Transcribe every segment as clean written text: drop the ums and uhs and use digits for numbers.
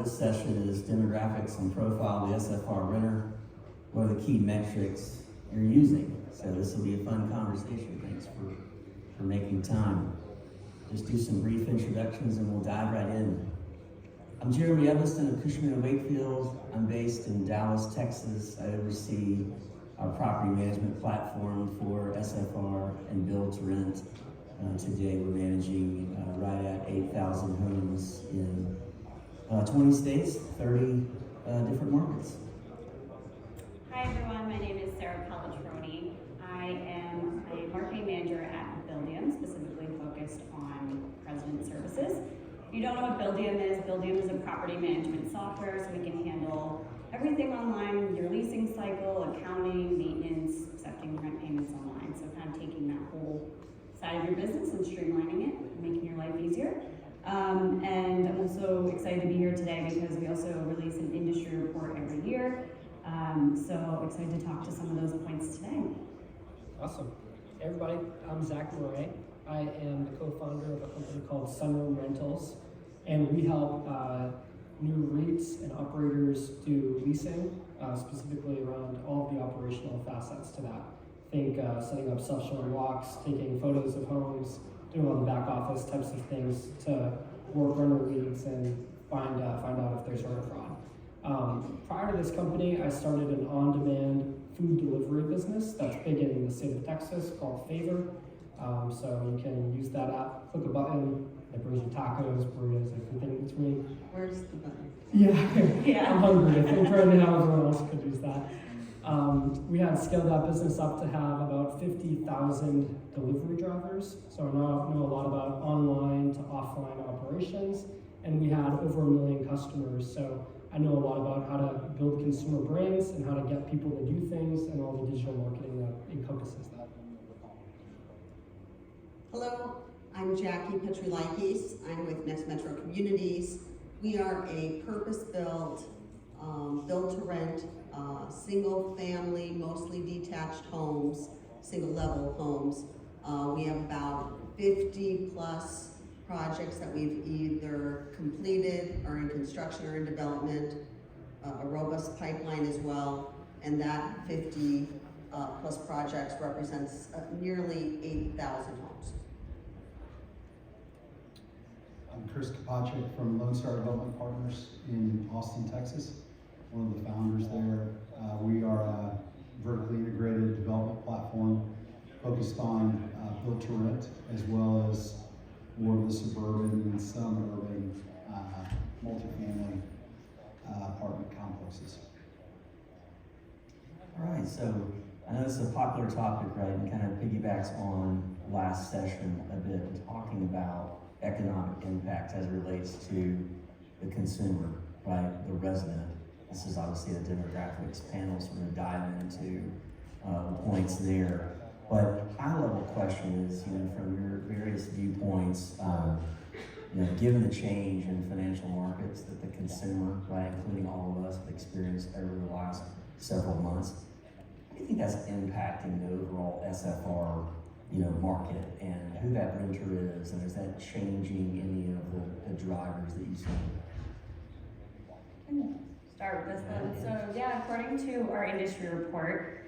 This session is demographics and profile of the SFR renter. What are the key metrics you're using? So this will be a fun conversation. Thanks for making time. Just do some brief introductions and we'll dive right in. I'm Jeremy Evanston of Cushman & Wakefield. I'm based in Dallas, Texas. I oversee our property management platform for SFR and build to rent. Today we're managing right at 8,000 homes in 20 states, 30 different markets. Hi everyone, my name is Sarah Palatroni. I am a marketing manager at Buildium, specifically focused on resident services. If you don't know what Buildium is a property management software, so we can handle everything online, your leasing cycle, accounting, maintenance, accepting rent payments online. So kind of taking that whole side of your business and streamlining it, and making your life easier. And I'm also excited to be here today because we also release an industry report every year. So excited to talk to some of those points today. Awesome. Hey everybody, I'm Zach Murray. I am the co-founder of a company called Sunroom Rentals, and we help new REITs and operators do leasing, specifically around all of the operational facets to that. Think setting up self-showing walks, taking photos of homes, doing all the back office types of things to work renter leads and find out if there's renter fraud. Prior to this company, I started an on-demand food delivery business that's big in the state of Texas called Favor. So you can use that app, click a button, it brings you tacos, burritos, everything in between. Where's the button? Yeah. I'm hungry. I think right now everyone else could use that. We had scaled that business up to have about 50,000 delivery drivers. So I know a lot about online to offline operations, and we had over 1 million customers. So I know a lot about how to build consumer brands and how to get people to do things and all the digital marketing that encompasses that. Hello, I'm Jackie Petrulakis. I'm with Next Metro Communities. We are a purpose-built, build-to-rent, single-family, mostly detached homes, single-level homes. We have about 50-plus projects that we've either completed or in construction or in development, a robust pipeline as well, and that 50-plus projects represents nearly 8,000 homes. I'm Chris Kopacek from Lone Star Development Partners in Austin, Texas. One of the founders there. We are a vertically integrated development platform focused on build to rent, as well as more of the suburban and some urban multifamily apartment complexes. All right, so I know this is a popular topic, right, and kind of piggybacks on last session a bit, talking about economic impact as it relates to the consumer, right, the resident. This is obviously the demographics panel, so we're going to dive into the points there. But high-level question is, from your various viewpoints, given the change in financial markets that the consumer, right, including all of us, have experienced over the last several months, how do you think that's impacting the overall SFR, market and who that renter is, and is that changing any of the drivers that you see? Start with this one. So according to our industry report,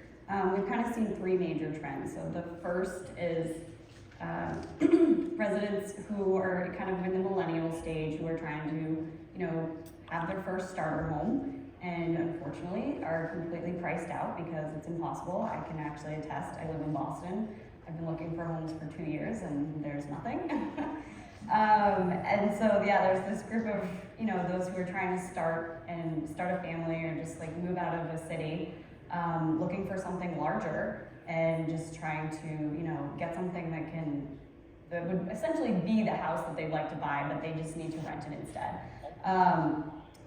we've kind of seen three major trends. So the first is residents who are kind of in the millennial stage, who are trying to, have their first starter home, and unfortunately are completely priced out because it's impossible. I can actually attest. I live in Boston. I've been looking for homes for 2 years, and there's nothing. And so there's this group of those who are trying to start a family or just like move out of a city, looking for something larger and just trying to get something that would essentially be the house that they'd like to buy, but they just need to rent it instead.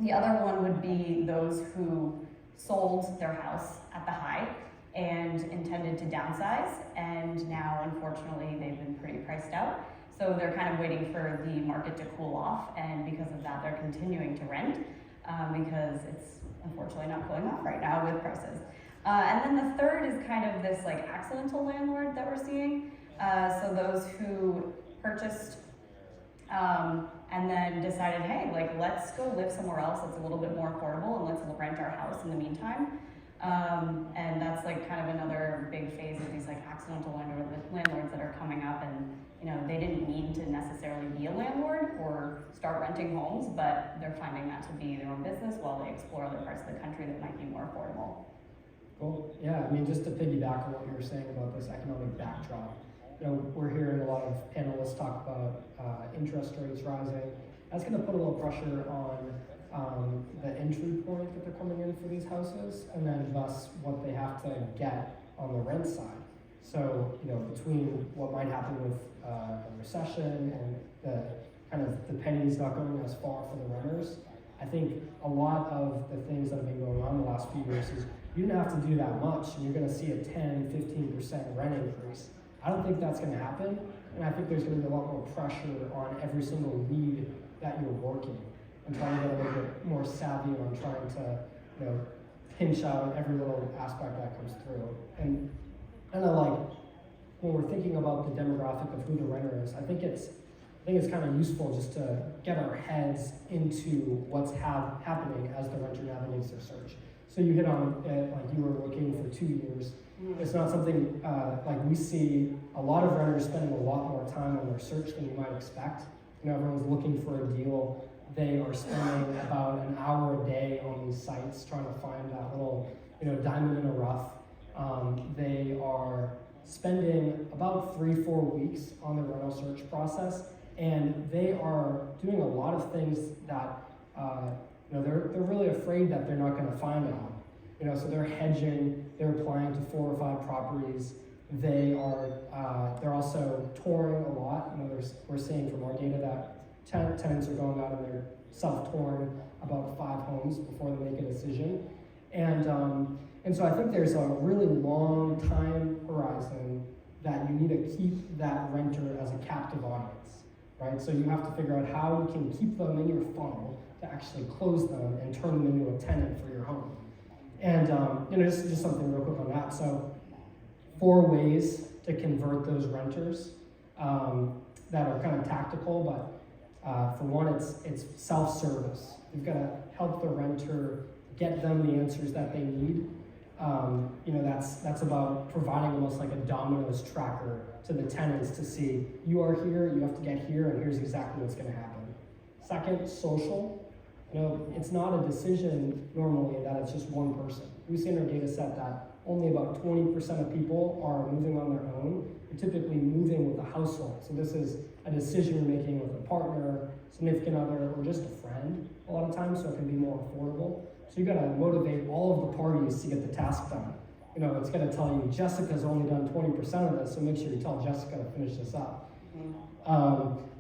The other one would be those who sold their house at the high and intended to downsize, and now unfortunately they've been pretty priced out. So they're kind of waiting for the market to cool off, and because of that they're continuing to rent because it's unfortunately not cooling off right now with prices. And then the third is kind of this like accidental landlord that we're seeing. So those who purchased and then decided, hey, like, let's go live somewhere else that's a little bit more affordable, and let's rent our house in the meantime. And that's like kind of another big phase of these like accidental landlords that are coming up, and you know, they didn't mean to necessarily be a landlord or start renting homes, but they're finding that to be their own business while they explore other parts of the country that might be more affordable. Cool. Yeah, I mean, just to piggyback on what you were saying about this economic backdrop, you know, we're hearing a lot of panelists talk about interest rates rising. That's going to put a little pressure on the entry point that they're coming in for these houses, and then thus what they have to get on the rent side. So, you know, between what might happen with a recession and the kind of the pennies not going as far for the renters, I think a lot of the things that have been going on the last few years is you don't have to do that much, and you're going to see a 10, 15% rent increase. I don't think that's going to happen, and I think there's going to be a lot more pressure on every single lead that you're working, and trying to get a little bit more savvy on trying to, you know, pinch out every little aspect that comes through. And kind of like when we're thinking about the demographic of who the renter is, I think it's kind of useful just to get our heads into what's happening as the renter navigates their search. So you hit on it, like you were looking for 2 years. It's not something like we see a lot of renters spending a lot more time on their search than you might expect. You know, everyone's looking for a deal. They are spending about an hour a day on these sites trying to find that little, you know, diamond in the rough. They are spending about 3-4 weeks on the rental search process, and they are doing a lot of things that you know, they're really afraid that they're not going to find out. You know, so they're hedging, they're applying to 4 or 5 properties. They're also touring a lot. You know, we're seeing from our data that tenants are going out and they're self-touring about 5 homes before they make a decision. And so I think there's a really long time horizon that you need to keep that renter as a captive audience, right? So you have to figure out how you can keep them in your funnel to actually close them and turn them into a tenant for your home. And you know, just something real quick on that. So 4 ways to convert those renters that are kind of tactical, but for one, it's self-service. You've got to help the renter get them the answers that they need. You know, that's about providing almost like a dominoes tracker to the tenants to see, you are here, you have to get here, and here's exactly what's going to happen. Second, social. You know, it's not a decision normally that it's just one person. We see in our data set that only about 20% of people are moving on their own. They're typically moving with a household. So this is a decision you're making with a partner, significant other, or just a friend a lot of times, so it can be more affordable. So you got to motivate all of the parties to get the task done. You know, it's going to tell you Jessica's only done 20% of this, so make sure you tell Jessica to finish this up.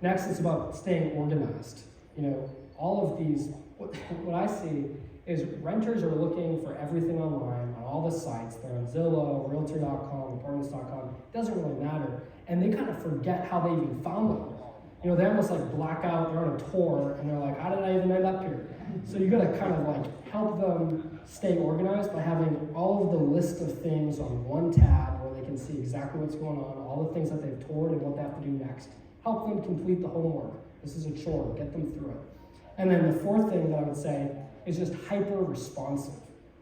Next, it's about staying organized. You know, all of these, what I see is renters are looking for everything online on all the sites. They're on Zillow, Realtor.com, Apartments.com. It doesn't really matter, and they kind of forget how they even found them. You know, they almost like black out. They're on a tour, and they're like, "How did I even end up here?" So you got to kind of like help them stay organized by having all of the list of things on one tab where they can see exactly what's going on, all the things that they've toured and what they have to do next. Help them complete the homework. This is a chore. Get them through it. And then the 4th thing that I would say is just hyper responsive.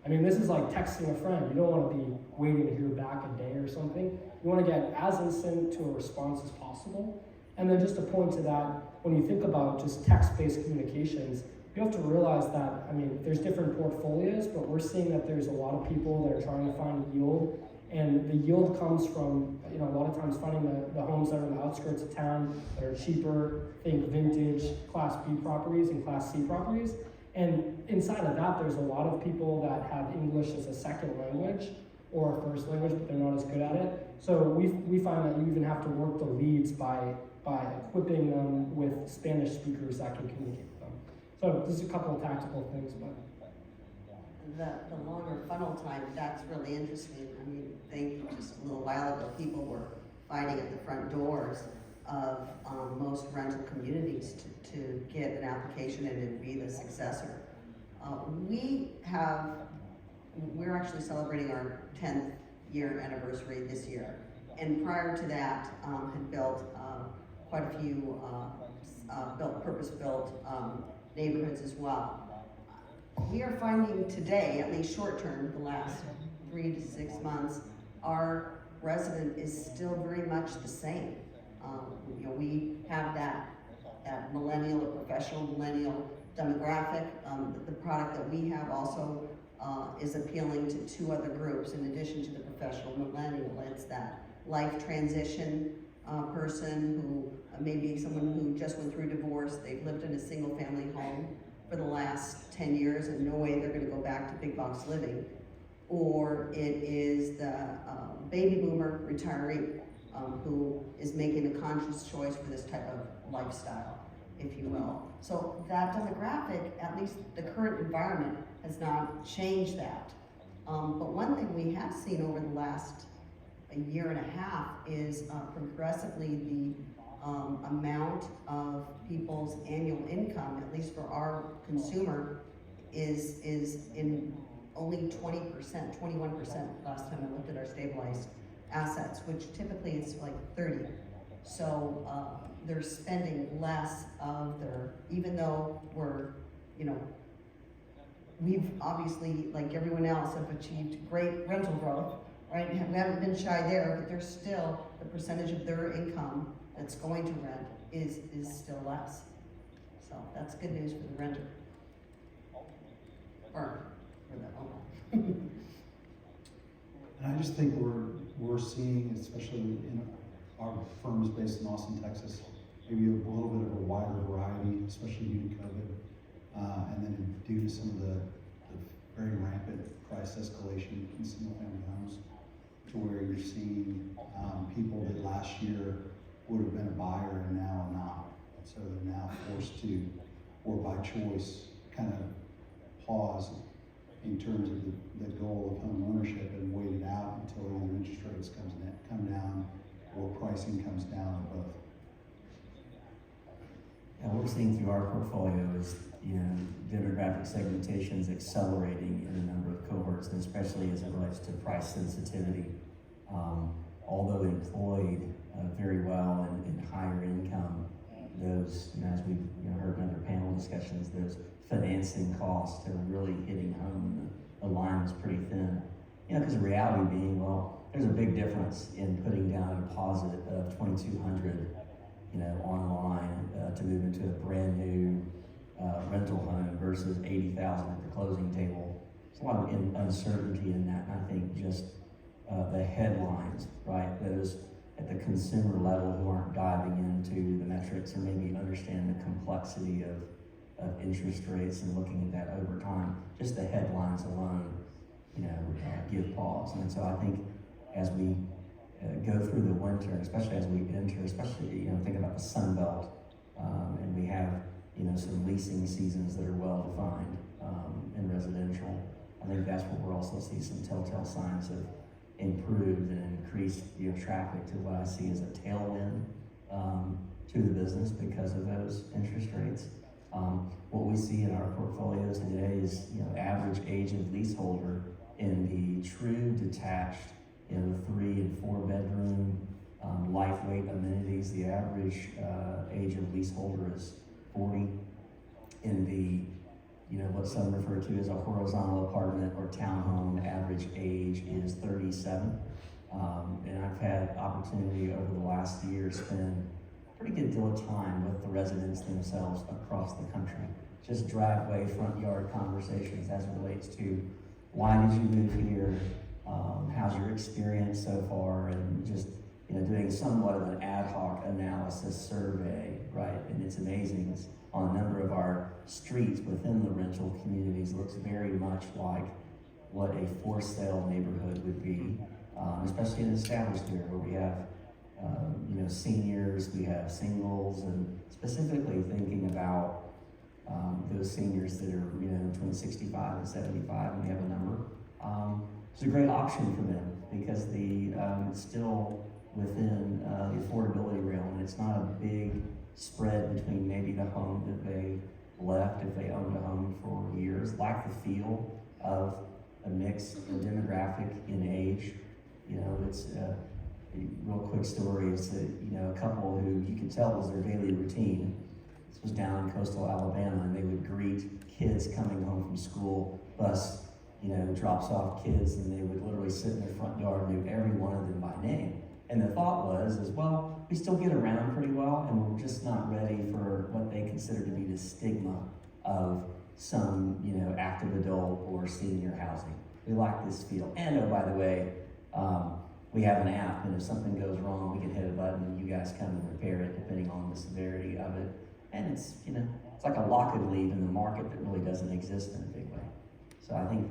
I mean, this is like texting a friend. You don't want to be waiting to hear back a day or something. You want to get as instant to a response as possible. And then just to point to that, when you think about just text-based communications, you have to realize that, I mean, there's different portfolios, but we're seeing that there's a lot of people that are trying to find yield. And the yield comes from, you know, a lot of times finding the homes that are on the outskirts of town that are cheaper, think vintage Class B properties and Class C properties. And inside of that, there's a lot of people that have English as a second language or a first language, but they're not as good at it. So we find that you even have to work the leads by equipping them with Spanish speakers that can communicate with them. So there's a couple of tactical things, but. The longer funnel time, that's really interesting. I mean, I think just a little while ago, people were fighting at the front doors of most rental communities to get an application and to be the successor. We're actually celebrating our 10th year anniversary this year. And prior to that, had built quite a few purpose-built neighborhoods as well. We are finding today, at least short-term, the last 3 to 6 months, our resident is still very much the same. We have that millennial or professional millennial demographic. The product that we have also is appealing to 2 other groups in addition to the professional millennial. It's that life transition person who maybe someone who just went through divorce. They've lived in a single family home for the last 10 years and no way they're going to go back to big box living. Or it is the baby boomer retiree who is making a conscious choice for this type of lifestyle, if you will. So that demographic, at least the current environment, has not changed that. But one thing we have seen over the last a year and a half is progressively the amount of people's annual income, at least for our consumer, is in only 20%, 21% last time I looked at our stabilized assets, which typically is like 30. So they're spending less of their, even though we've obviously, like everyone else, have achieved great rental growth, right? We haven't been shy there, but there's still the percentage of their income that's going to rent is still less. So that's good news for the renter. Or for the owner. And I just think we're seeing, especially in our firm is based in Austin, Texas, maybe a little bit of a wider variety, especially due to COVID, and then due to some of the very rampant price escalation in single-family homes, to where you're seeing people that last year would have been a buyer and now are not. So they're now forced to, or by choice, kind of pause in terms of the goal of home ownership and wait it out until either interest rates come down or pricing comes down, or both. And what we're seeing through our portfolio is, demographic segmentation is accelerating in a number of cohorts, and especially as it relates to price sensitivity. Although employed very well and in higher income, those, as we've heard in other panel discussions, those financing costs are really hitting home. The line is pretty thin. Because the reality being, there's a big difference in putting down a deposit of $2,200, online to move into a brand new rental home versus $80,000 at the closing table. There's a lot of uncertainty in that, and I think just the headlines, right? Those at the consumer level who aren't diving into the metrics or maybe understand the complexity of interest rates and looking at that over time. Just the headlines alone, give pause. And so I think as we go through the winter, especially as we enter, think about the Sun Belt, and we have some leasing seasons that are well defined in residential. I think that's what we're also seeing some telltale signs of improved and increased traffic to what I see as a tailwind to the business because of those interest rates. What we see in our portfolios today is average age of leaseholder in the true detached, the 3 and 4 bedroom lightweight amenities. The average age of leaseholder is 40. In the what some refer to as a horizontal apartment or townhome, average age is 37. And I've had opportunity over the last year to spend a pretty good deal of time with the residents themselves across the country. Just driveway, front yard conversations as it relates to why did you move here, how's your experience so far, and just doing somewhat of an ad hoc analysis survey, right? And it's amazing. It's on a number of our streets within the rental communities looks very much like what a for sale neighborhood would be, especially in an established area where we have seniors, we have singles, and specifically thinking about those seniors that are between 65 and 75, and we have a number. It's a great option for them because it's still within the affordability realm, and it's not a big spread between maybe the home that they left if they owned a home for years. Like the feel of a mix, the demographic in age. It's a real quick story. It's a couple who you can tell was their daily routine. This was down in coastal Alabama, and they would greet kids coming home from school. Bus, drops off kids, and they would literally sit in their front yard and knew every one of them by name. And the thought was, well, we still get around pretty well, and we're just not ready for what they consider to be the stigma of some, active adult or senior housing. We like this feel. And oh, by the way, we have an app, and if something goes wrong, we can hit a button, and you guys come and repair it depending on the severity of it. And it's, it's like a lock and leave in the market that really doesn't exist in a big way. So I think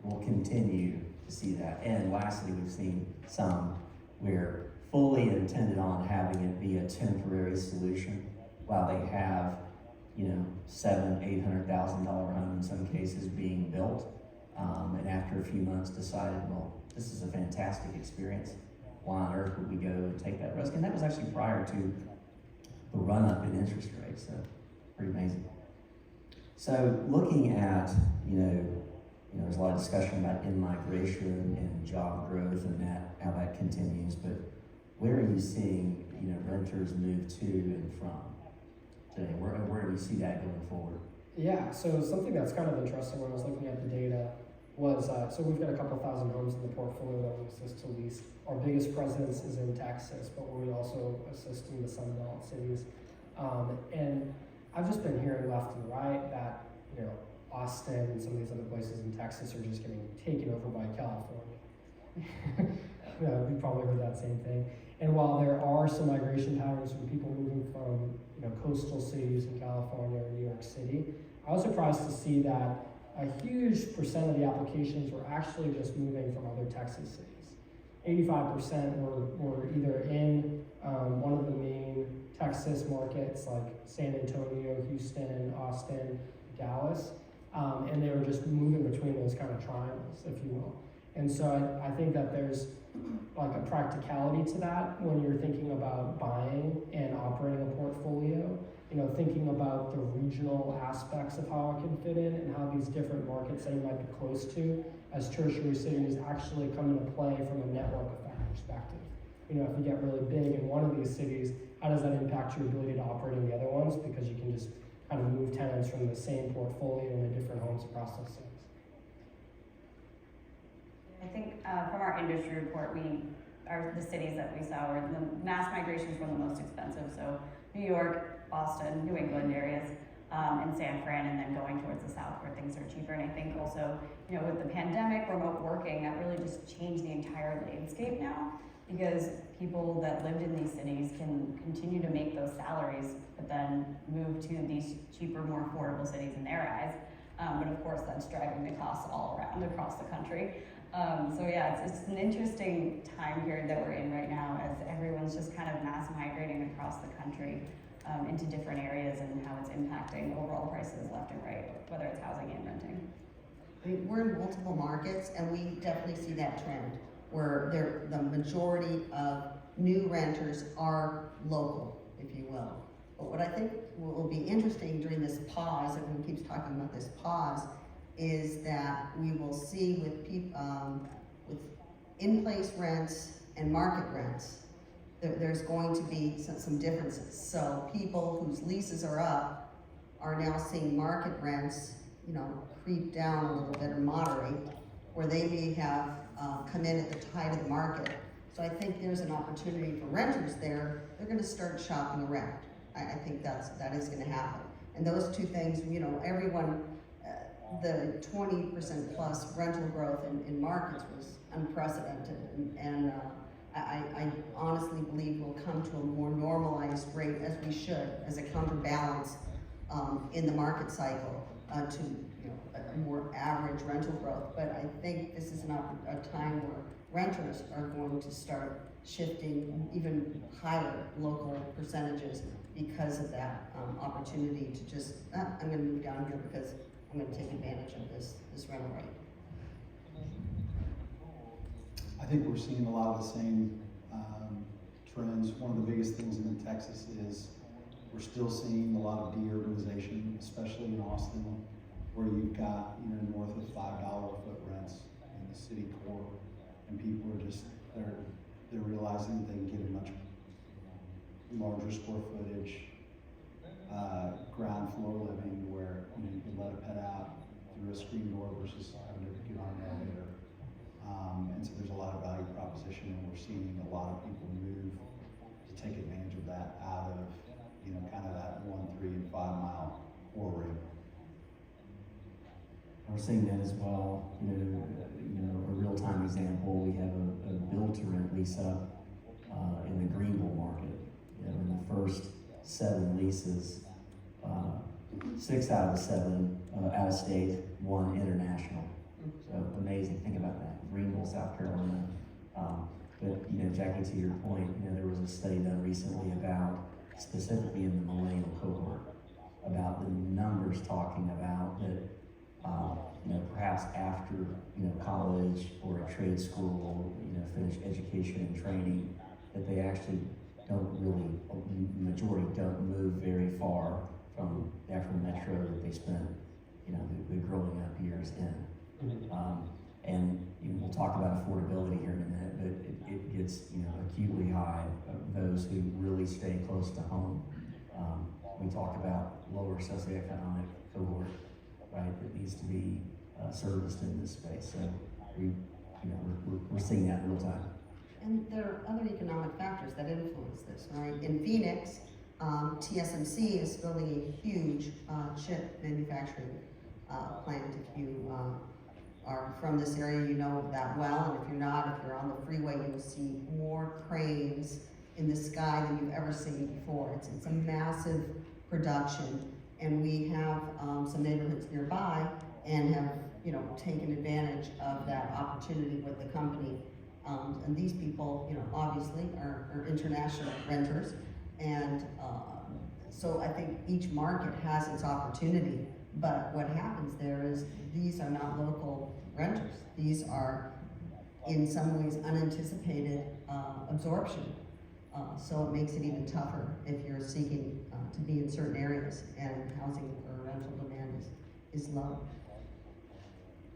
we'll continue to see that. And lastly, we've seen some where fully intended on having it be a temporary solution while they have, $700,000-$800,000 home in some cases being built. And after a few months decided, well, this is a fantastic experience. Why on earth would we go and take that risk? And that was actually prior to the run up in interest rates, so pretty amazing. So looking at, there's a lot of discussion about in-migration and job growth and how that continues, but where are you seeing, renters move to and from today? Where do you see that going forward? Yeah, so something that's kind of interesting when I was looking at the data was, so we've got a couple thousand homes in the portfolio that we assist to lease. Our biggest presence is in Texas, but we also assist in the Sun Belt cities. And I've just been hearing left and right that, Austin and some of these other places in Texas are just getting taken over by California. We've probably heard that same thing. And while there are some migration patterns from people moving from, coastal cities in California or New York City, I was surprised to see that a huge percent of the applications were actually just moving from other Texas cities. 85% were either in one of the main Texas markets like San Antonio, Houston, Austin, Dallas, and they were just moving between those kind of triangles, if you will. And so I think that there's like a practicality to that when you're thinking about buying and operating a portfolio, thinking about the regional aspects of how it can fit in and how these different markets that you might be close to as tertiary cities actually come into play from a network effect perspective. If you get really big in one of these cities, how does that impact your ability to operate in the other ones? Because you can just kind of move tenants from the same portfolio into different homes across those cities. I think from our industry report, the cities that we saw were the mass migrations were the most expensive. So New York, Boston, New England areas, and San Fran, and then going towards the south where things are cheaper. And I think also, with the pandemic, remote working, that really just changed the entire landscape now, because people that lived in these cities can continue to make those salaries, but then move to these cheaper, more affordable cities in their eyes. But of course, that's driving the costs all around across the country. So yeah, it's an interesting time period that we're in right now as everyone's just kind of mass migrating across the country into different areas and how it's impacting overall prices left and right, whether it's housing and renting. We're in multiple markets, and we definitely see that trend where the majority of new renters are local, if you will. But what I think will be interesting during this pause, everyone keeps talking about this pause, is that we will see with in-place rents and market rents, there's going to be some differences. So people whose leases are up are now seeing market rents, creep down a little bit or moderate, where they may have come in at the height of the market. So I think there's an opportunity for renters there. They're going to start shopping around. I think that is going to happen. And those two things, everyone, the 20% plus rental growth in markets was unprecedented, and I honestly believe we'll come to a more normalized rate, as we should, as a counterbalance in the market cycle to a more average rental growth. But I think this is a time where renters are going to start shifting even higher local percentages because of that opportunity to just, I'm going to move down here because I'm going to take advantage of this rental rate. I think we're seeing a lot of the same trends. One of the biggest things in Texas is we're still seeing a lot of de-urbanization, especially in Austin, where you've got north of $5 a foot rents in the city core, and people are just they're realizing that they can get a much larger square footage ground floor living where you can let a pet out through a screen door versus having to get on an elevator. And so there's a lot of value proposition, and we're seeing a lot of people move to take advantage of that out of, kind of that 1, 3, and 5 mile corridor. We're seeing that as well, a real-time example, we have a build-to-rent lease up in the Greenville market. In the first 7 leases, 6 out of the 7 out of state, 1 international. So amazing, think about that, Greenville, South Carolina. But Jackie, to your point, there was a study done recently about, specifically in the millennial cohort, about the numbers talking about that, perhaps after, college or a trade school, finish education and training, that they actually don't really, the majority don't move very far from the actual metro that they spent, the growing up years in. And we'll talk about affordability here in a minute, but it gets, acutely high of those who really stay close to home. We talk about lower socioeconomic cohort, right, that needs to be serviced in this space. So we're seeing that in real time. And there are other economic factors that influence this, right? In Phoenix, TSMC is building a huge chip manufacturing plant. If you are from this area, you know that well, and if you're not, if you're on the freeway, you will see more cranes in the sky than you've ever seen before. It's a massive production, and we have some neighborhoods nearby and have taken advantage of that opportunity with the company. And these people, obviously are international renters, and so I think each market has its opportunity. But what happens there is these are not local renters. These are, in some ways, unanticipated absorption. So it makes it even tougher if you're seeking to be in certain areas and housing or rental demand is low.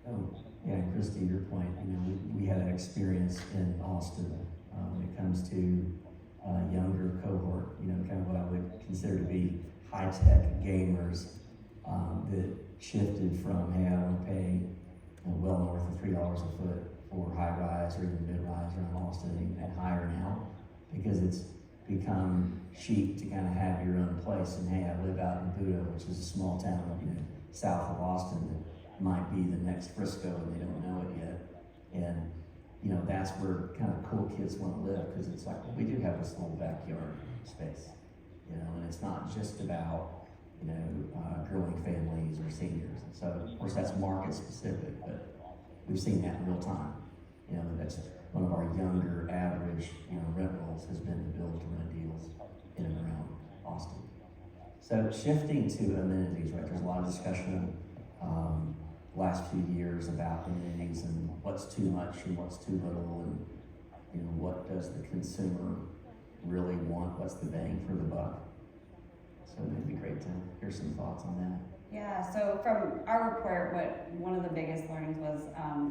Oh, yeah, and Christy, your point, we had an experience in Austin when it comes to younger cohort, kind of what I would consider to be high-tech gamers that shifted from, hey, I want to pay well north of $3 a foot for high-rise or even mid-rise around Austin and higher now, because it's become chic to kind of have your own place. And hey, I live out in Buda, which is a small town, south of Austin that might be the next Frisco, and they don't know it yet. And that's where kind of cool kids want to live, because it's like, well, we do have this little backyard space, and it's not just about growing families or seniors. And so of course that's market specific, but we've seen that in real time. That's one of our younger average rent rolls has been the build to rent deals in and around Austin. So shifting to amenities, right? There's a lot of discussion last few years about amenities and what's too much and what's too little, and what does the consumer really want? What's the bang for the buck? So it'd be great to hear some thoughts on that. Yeah, so from our report, one of the biggest learnings was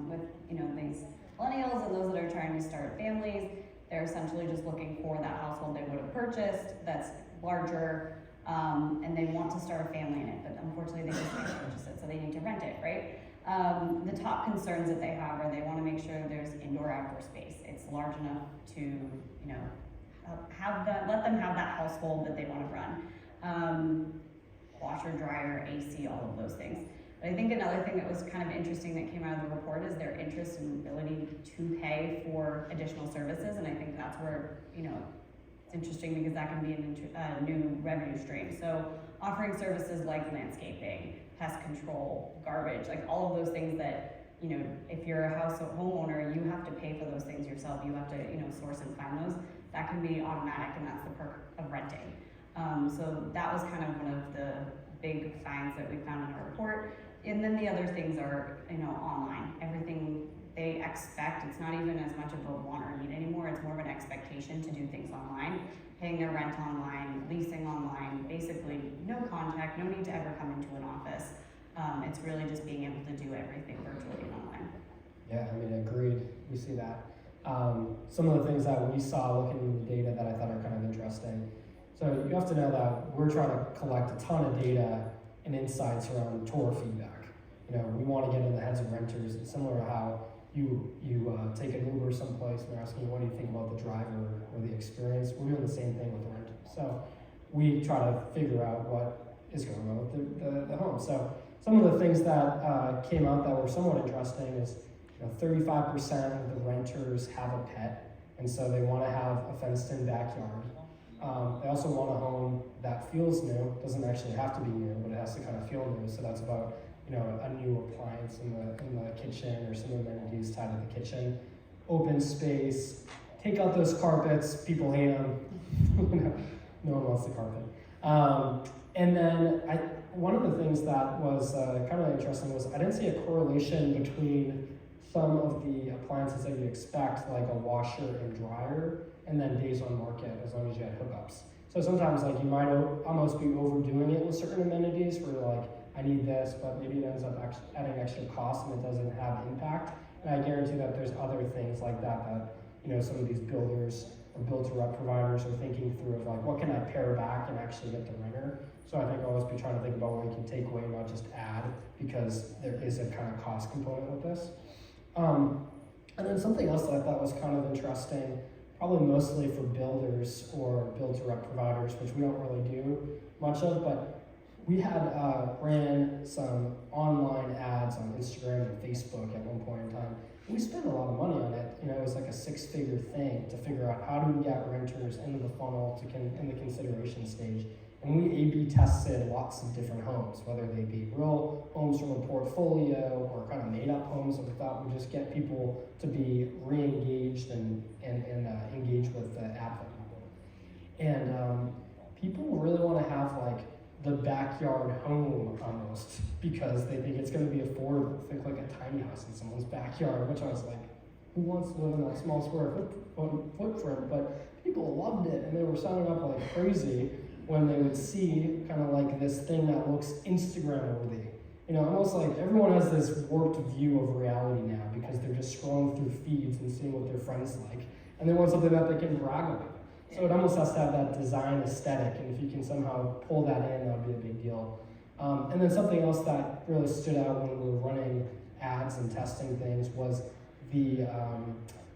with these millennials and those that are trying to start families, they're essentially just looking for that household they would have purchased that's larger, and they want to start a family in it, but unfortunately they just can't purchase it, so they need to rent it, right? The top concerns that they have are they want to make sure there's indoor-outdoor space. It's large enough to let them have that household that they want to run. Washer, dryer, AC, all of those things. But I think another thing that was kind of interesting that came out of the report is their interest and ability to pay for additional services, and I think that's where, it's interesting because that can be a new revenue stream. So offering services like landscaping, pest control, garbage, like all of those things that, if you're a homeowner, you have to pay for those things yourself. You have to, source and find those. That can be automatic, and that's the perk of renting. So that was kind of one of the big finds that we found in our report. And then the other things are, online. Everything they expect, it's not even as much of a want or need anymore, it's more of an expectation to do things online. Paying their rent online, leasing online, basically no contact, no need to ever come into an office. It's really just being able to do everything virtually and online. Yeah, agreed. We see that. Some of the things that we saw looking at the data that I thought are kind of interesting So you have to know that we're trying to collect a ton of data and insights around tour feedback. You know, we want to get in the heads of renters. It's similar to how you take an Uber someplace and they're asking you, what do you think about the driver or the experience? We're doing the same thing with the rental. So we try to figure out what is going on with the home. So some of the things that came out that were somewhat interesting is, you know, 35% of the renters have a pet, and so they want to have a fenced-in backyard. They also want a home that feels new. Doesn't actually have to be new, but it has to kind of feel new. So that's about, you know, a new appliance in the kitchen or some amenities tied to the kitchen. Open space. Take out those carpets. People hate them. No one wants the carpet. And then one of the things that was kind of interesting was I didn't see a correlation between some of the appliances that you expect, like a washer and dryer, and then days on market as long as you had hookups. So sometimes like you might almost be overdoing it with certain amenities where you're like, I need this, but maybe it ends up adding extra cost and it doesn't have impact. And I guarantee that there's other things like that that, you know, some of these builders or build-to-rent providers are thinking through of like, what can I pare back and actually get the renter? So I think I'll always be trying to think about what we can take away, not just add, because there is a kind of cost component with this. And then something else that I thought was kind of interesting, probably mostly for builders or build-to-rent providers, which we don't really do much of, but we had ran some online ads on Instagram and Facebook at one point in time. We spent a lot of money on it. You know, it was like a 6-figure thing to figure out how do we get renters into the funnel in the consideration stage. And we A/B tested lots of different homes, whether they be real homes from a portfolio or kind of made up homes that we thought would just get people to be re-engaged and engage with the ad that we did. And people really want to have like the backyard home almost because they think it's going to be affordable. Think like a tiny house in someone's backyard, which I was like, who wants to live in that small square footprint? But people loved it and they were signing up like crazy when they would see kind of like this thing that looks Instagram worthy. You know, almost like everyone has this warped view of reality now because they're just scrolling through feeds and seeing what their friends like, and they want something that they can brag about. So it almost has to have that design aesthetic, and if you can somehow pull that in, that would be a big deal. And then something else that really stood out when we were running ads and testing things was the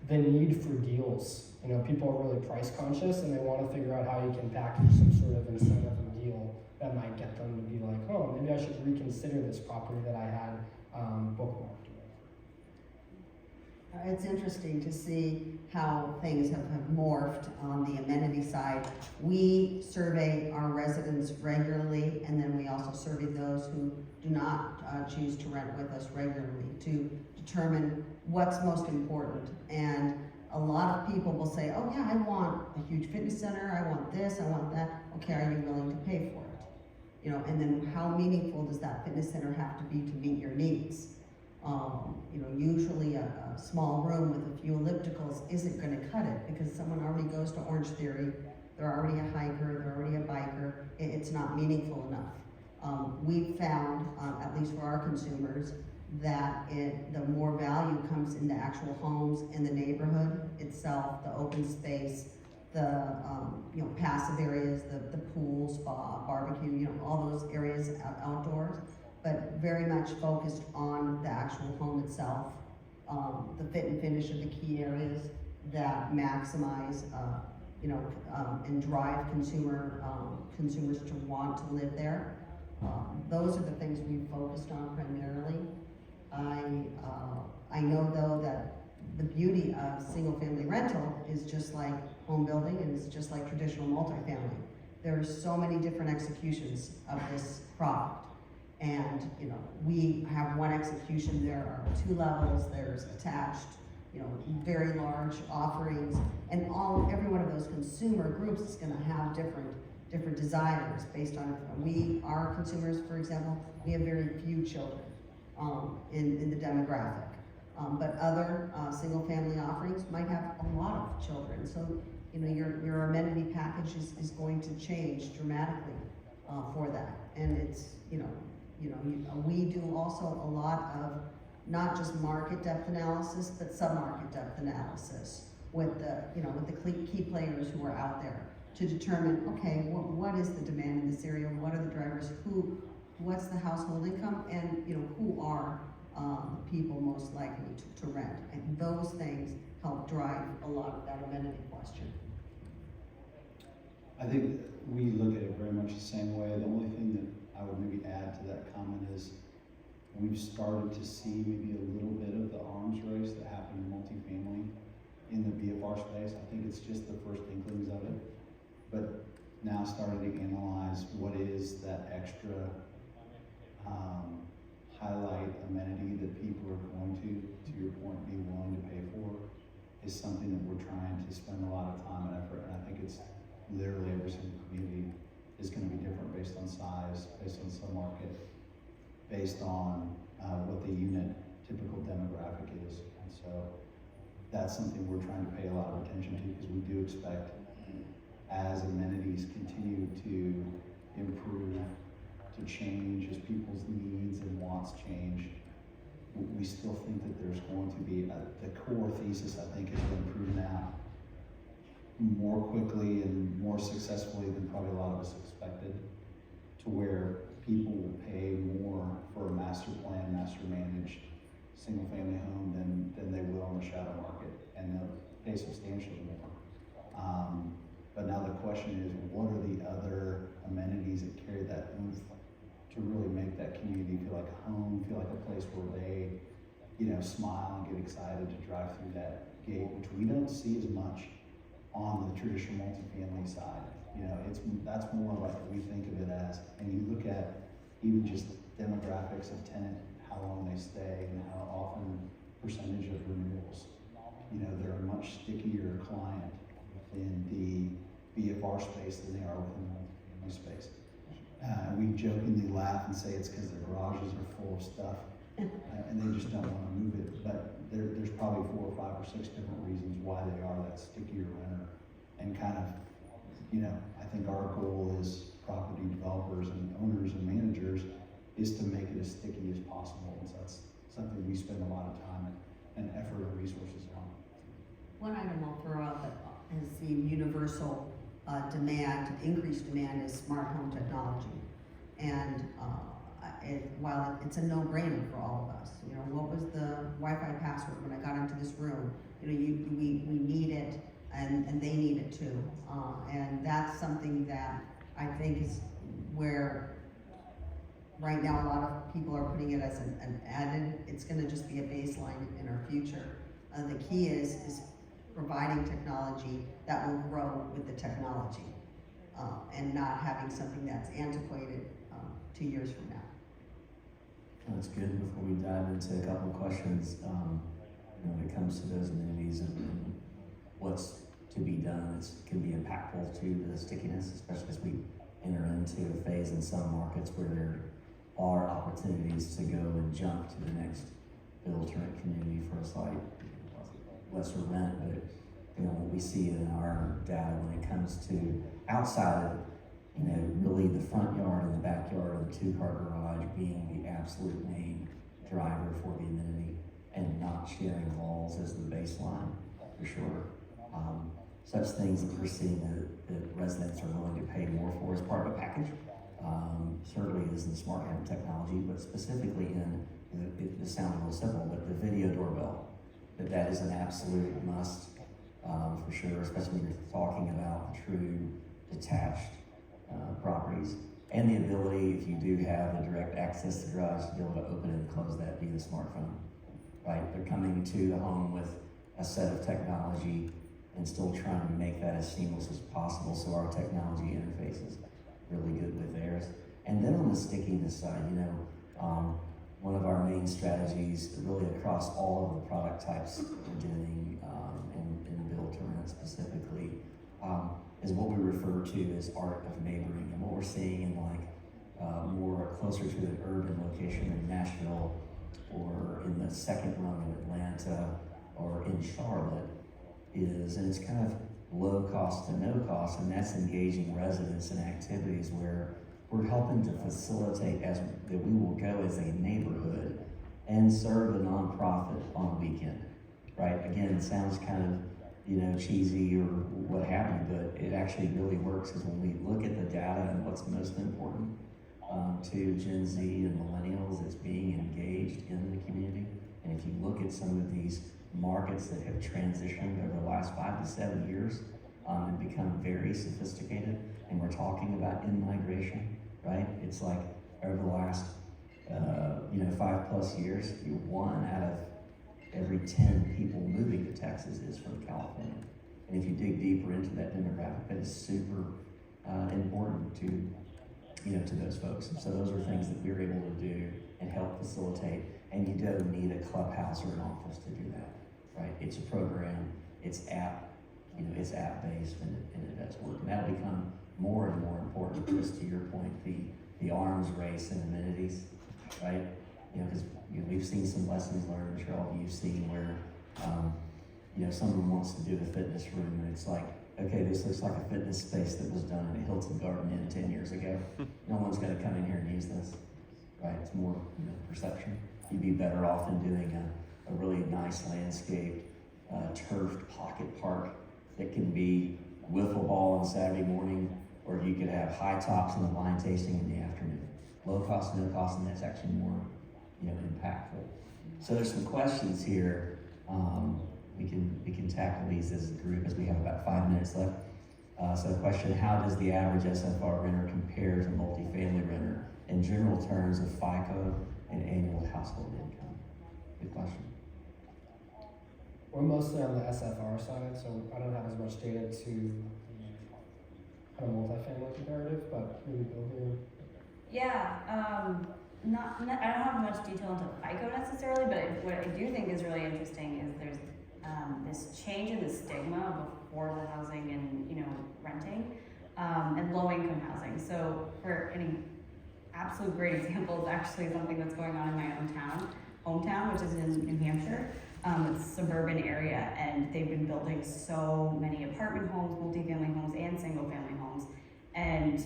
need for deals. You know, people are really price conscious and they want to figure out how you can package some sort of incentive or deal that might get them to be like, oh, maybe I should reconsider this property that I had bookmarked. It's interesting to see how things have morphed on the amenity side. We survey our residents regularly, and then we also survey those who do not choose to rent with us regularly to determine what's most important. And a lot of people will say, oh yeah, I want a huge fitness center, I want this, I want that. Okay, are you willing to pay for it? You know, and then how meaningful does that fitness center have to be to meet your needs? You know, usually a small room with a few ellipticals isn't going to cut it because someone already goes to Orange Theory, they're already a hiker, they're already a biker, it's not meaningful enough. We found, at least for our consumers, that the more value comes in the actual homes in the neighborhood itself, the open space, the you know, passive areas, the pool, spa, barbecue, you know, all those areas outdoors, but very much focused on the actual home itself, the fit and finish of the key areas that maximize, you know, and drive consumers to want to live there. Those are the things we focused on primarily. I know though that the beauty of single-family rental is just like home building and it's just like traditional multifamily. There's so many different executions of this product. And, you know, we have one execution, there are 2 levels, there's attached, you know, very large offerings, and every one of those consumer groups is gonna have different desires based on, our consumers, for example, we have very few children in the demographic. But other single-family offerings might have a lot of children. So, you know, your amenity package is going to change dramatically for that. And it's, we do also a lot of not just market depth analysis, but sub-market depth analysis with the key players who are out there to determine, okay, what is the demand in this area? What are the drivers? What's the household income? And, you know, who are people most likely to rent? And those things help drive a lot of that amenity question. I think we look at it very much the same way. The only thing that I would maybe add to that comment is we've started to see maybe a little bit of the arms race that happened in multifamily in the BFR space. I think it's just the first inklings of it. But now starting to analyze what is that extra highlight amenity that people are going to your point, be willing to pay for, is something that we're trying to spend a lot of time and effort. And I think it's literally every single community is going to be different based on size, based on sub-market, based on what the unit typical demographic is. And so that's something we're trying to pay a lot of attention to, because we do expect, as amenities continue to improve, to change, as people's needs and wants change, we still think that there's going to be the core thesis, I think, has been proven out more quickly and more successfully than probably a lot of us expected, to where people will pay more for a master plan, master managed single family home than they will in the shadow market, and they'll pay substantially more. But now the question is, what are the other amenities that carry that oomph to really make that community feel like a home, feel like a place where they, you know, smile and get excited to drive through that gate, which we don't see as much on the traditional multifamily side. You know, that's more like we think of it as, and you look at even just demographics of tenant, how long they stay, and how often percentage of renewals. You know, they're a much stickier client in the BFR space than they are within the multifamily space. We jokingly laugh and say it's because their garages are full of stuff and they just don't want to move it. But there's probably 4 or 5 or 6 different reasons why they are that stickier renter. And kind of, you know, I think our goal as property developers and owners and managers is to make it as sticky as possible. And so that's something we spend a lot of time and effort and resources on. One item I'll throw out that has seen universal demand, increased demand, is smart home technology. And while it's a no-brainer for all of us, you know, what was the Wi-Fi password when I got into this room? You know, we need it, and they need it too. And that's something that I think is where right now a lot of people are putting it as an added. It's going to just be a baseline in our future. The key is providing technology that will grow with the technology, and not having something that's antiquated 2 years from now. That's good. Before we dive into a couple of questions, you know, when it comes to those amenities and what's to be done, it can be impactful to the stickiness, especially as we enter into a phase in some markets where there are opportunities to go and jump to the next build-to-rent community for a slight lesser rent. But you know, what we see in our data when it comes to outside of, you know, really the front yard and the backyard of the 2-car garage being the absolute main driver for the amenity, and not sharing walls as the baseline for sure. Such things that we're seeing that residents are willing to pay more for as part of a package. Certainly is in smart home technology, but specifically in, it sounds real simple, but the video doorbell, that is an absolute must for sure, especially when you're talking about true detached properties, and the ability, if you do have the direct access to the garage, to be able to open and close that via the smartphone, right? They're coming to the home with a set of technology and still trying to make that as seamless as possible, so our technology interface is really good with theirs. And then on the stickiness side, you know, one of our main strategies, really across all of the product types we're doing in build to rent specifically, is what we refer to as art of neighboring. And what we're seeing in more closer to an urban location in Nashville, or in the second rung of Atlanta, or in Charlotte, is, and it's kind of low cost to no cost, and that's engaging residents in activities where we're helping to facilitate that we will go as a neighborhood and serve a nonprofit on a weekend, right? Again, it sounds kind of, cheesy or what have you, but it actually really works because when we look at the data and what's most important to Gen Z and millennials is being engaged in the community. And if you look at some of these markets that have transitioned over the last 5 to 7 years and become very sophisticated, and we're talking about in-migration, right? It's like over the last 5+ years, 1 out of every 10 people moving to Texas is from California. And if you dig deeper into that demographic, that is super important to those folks. And so those are things that we're able to do and help facilitate. And you don't need a clubhouse or an office to do that, right? It's a program, it's it's app-based, and it does work. And that'll become more and more important, just to your point, the arms race and amenities, right? Because we've seen some lessons learned. I'm sure all of you've seen where someone wants to do a fitness room, and it's like, okay, this looks like a fitness space that was done in a Hilton Garden Inn 10 years ago. No one's going to come in here and use this, right? It's more perception. You'd be better off in doing a really nice landscaped, turfed pocket park that can be wiffle ball on Saturday morning, or you could have high tops and a wine tasting in the afternoon. Low cost, no cost, and that's actually more impactful. So there's some questions here. We can tackle these as a group as we have about 5 minutes left. So the question, how does the average SFR renter compare to multifamily renter in general terms of FICO and annual household income? Good question. We're mostly on the SFR side, so I don't have as much data to kind of multifamily comparative, but maybe Bill here. Yeah, I don't have much detail into FICO necessarily, but what I do think is really interesting is there's this change in the stigma of affordable housing and renting and low-income housing. So for any absolute great example is actually something that's going on in my own hometown, which is in New Hampshire. It's a suburban area, and they've been building so many apartment homes, multifamily homes, and single-family homes. And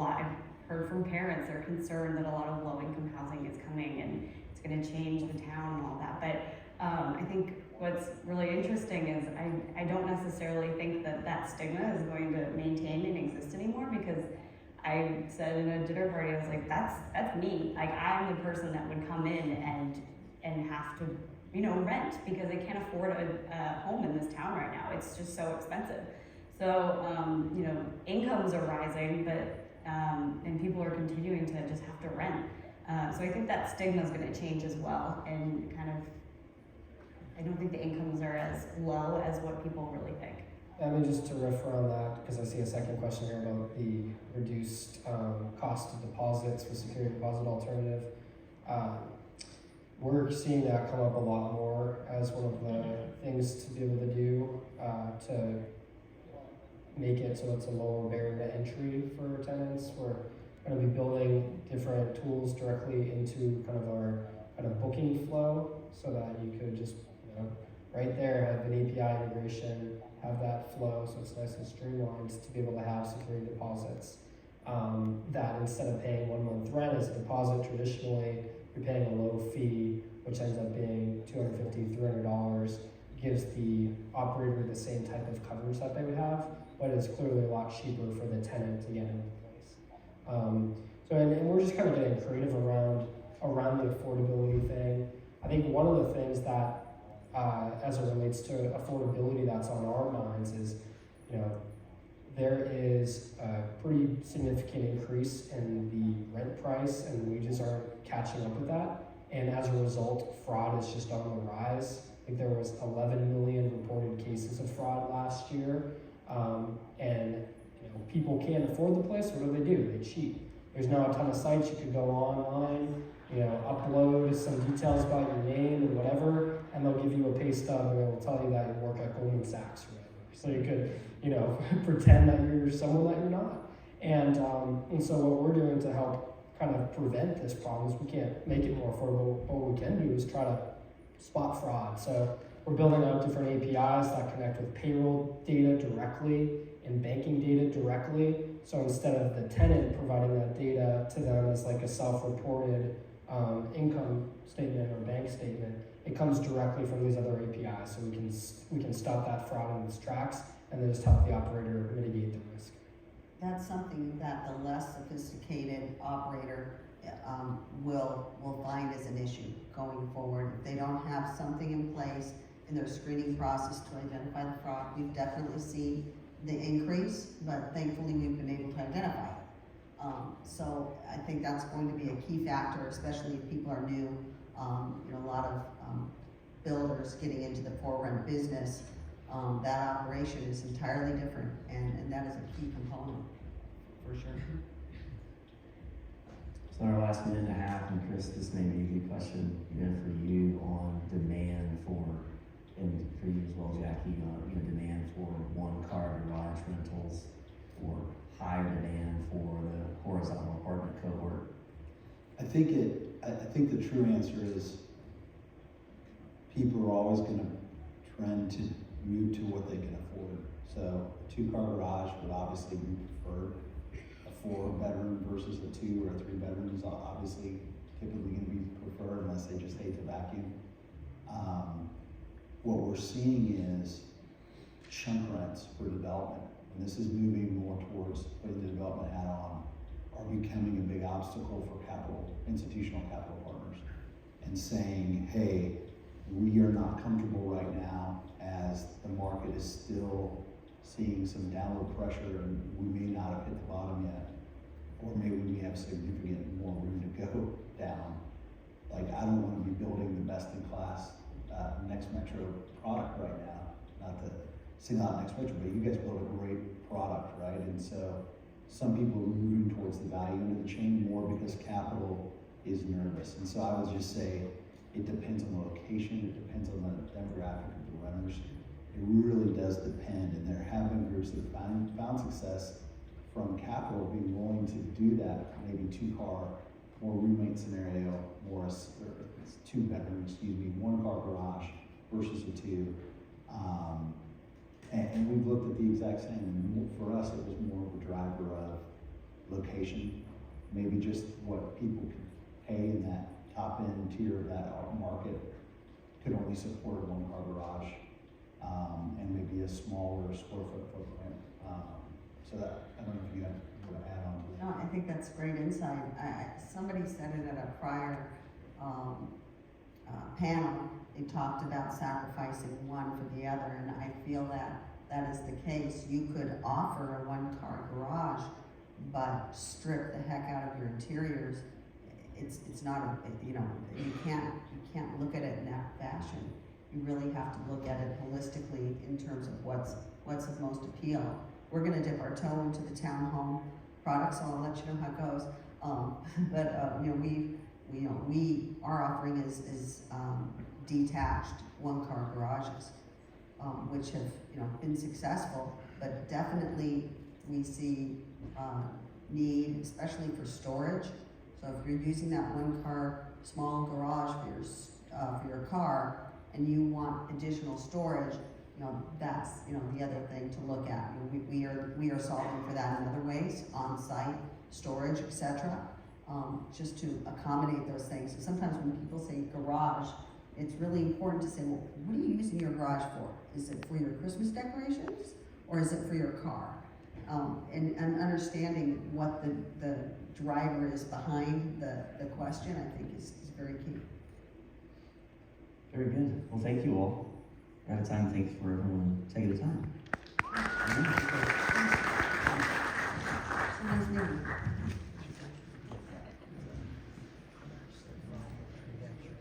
I've heard from parents that are concerned that a lot of low-income housing is coming, and it's going to change the town and all that. But I think what's really interesting is I don't necessarily think that stigma is going to maintain and exist anymore, because I said in a dinner party, I was like, that's me. Like, I'm the person that would come in and have to rent because they can't afford a home in this town right now. It's just so expensive. So incomes are rising, but and people are continuing to just have to rent. So I think that stigma is going to change as well, and I don't think the incomes are as low as what people really think. I mean, just to riff around that, because I see a second question here about the reduced cost of deposits with security deposit alternative. We're seeing that come up a lot more as one of the things to be able to do to make it so it's a lower barrier to entry for tenants. We're going to be building different tools directly into kind of our booking flow, so that you could just right there have an API integration, have that flow, so it's nice and streamlined to be able to have security deposits. That instead of paying 1 month rent as a deposit traditionally, you're paying a low fee, which ends up being $250, $300, gives the operator the same type of coverage that they would have, but it's clearly a lot cheaper for the tenant to get into place. And we're just kind of getting creative around the affordability thing. I think one of the things that, as it relates to affordability that's on our minds is, there is a pretty significant increase in the rent price, and wages aren't catching up with that. And as a result, fraud is just on the rise. I think there was 11 million reported cases of fraud last year. And people can't afford the place. What do? They cheat. There's now a ton of sites you could go online, upload some details about your name and whatever, and they'll give you a pay stub and they'll tell you that you work at Goldman Sachs or whatever. So you could, pretend that you're someone that you're not. And so what we're doing to help kind of prevent this problem is we can't make it more affordable, but what we can do is try to spot fraud. So we're building out different APIs that connect with payroll data directly and banking data directly. So instead of the tenant providing that data to them as like a self-reported income statement or bank statement, it comes directly from these other APIs, so we can stop that fraud in its tracks and then just help the operator mitigate the risk. That's something that the less sophisticated operator will find as an issue going forward. If they don't have something in place in their screening process to identify the fraud, we've definitely seen the increase, but thankfully we've been able to identify it. So I think that's going to be a key factor, especially if people are new. A lot of builders getting into the for rent business, that operation is entirely different, and that is a key component, for sure. So in our last minute and a half, and Chris, this may be a good question, for you on demand for, and for you as well, Jackie, demand for one-car garage rentals, or higher demand for the horizontal apartment cohort. I think the true answer is people are always gonna trend to move to what they can afford. So a 2-car garage would obviously be preferred. A 4-bedroom versus a 2 or a 3-bedroom is obviously typically gonna be preferred unless they just hate the vacuum. What we're seeing is chunk rents for development, and this is moving more towards putting the development hat on, are becoming a big obstacle for institutional capital partners, and saying, hey, we are not comfortable right now as the market is still seeing some downward pressure and we may not have hit the bottom yet, or maybe we have significant more room to go down. Like, I don't want to be building the best in class Next Metro product right now. Not to single out Next Metro, but you guys build a great product, right? And so some people are moving towards the value end of the chain more because capital is nervous. And so I would just say it depends on the location, it depends on the demographic of the renters. It really does depend, and there have been groups that found success from capital being willing to do that, maybe 2-car, more roommate scenario, more 2-bedroom, 1-car garage versus a 2. And we've looked at the exact same, and for us it was more of a driver of location, maybe just what people could pay in that top end tier of that market could only support a 1-car garage, and maybe a smaller square foot footprint. So that, I don't know if you have what to add on to that. No, I think that's great insight. Somebody said it at a prior panel. They talked about sacrificing one for the other, and I feel that that is the case. You could offer a 1-car garage, but strip the heck out of your interiors. It's not you can't look at it in that fashion. You really have to look at it holistically in terms of what's of most appeal. We're gonna dip our toe into the townhome products, so I'll let you know how it goes. Our offering is detached 1-car garages, which have been successful, but definitely we see need, especially for storage. So if you're using that 1-car small garage for your car and you want additional storage, that's the other thing to look at. We are solving for that in other ways, on-site storage, etc. Just to accommodate those things. So sometimes when people say garage, it's really important to say, well, what are you using your garage for? Is it for your Christmas decorations or is it for your car? And understanding what the driver is behind the question, I think is very key. Very good. Well, thank you all. We're out of time. Thanks for everyone taking the time.